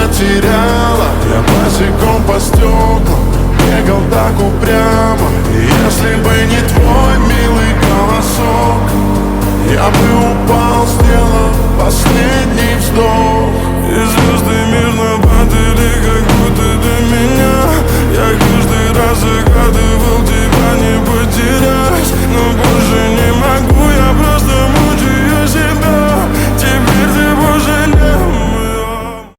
потеряла. Я босиком по стеклам бегал так упрямо. И если бы не твой милый голосок, я бы упал, сделав последний вздох. И звезды мирно падали, как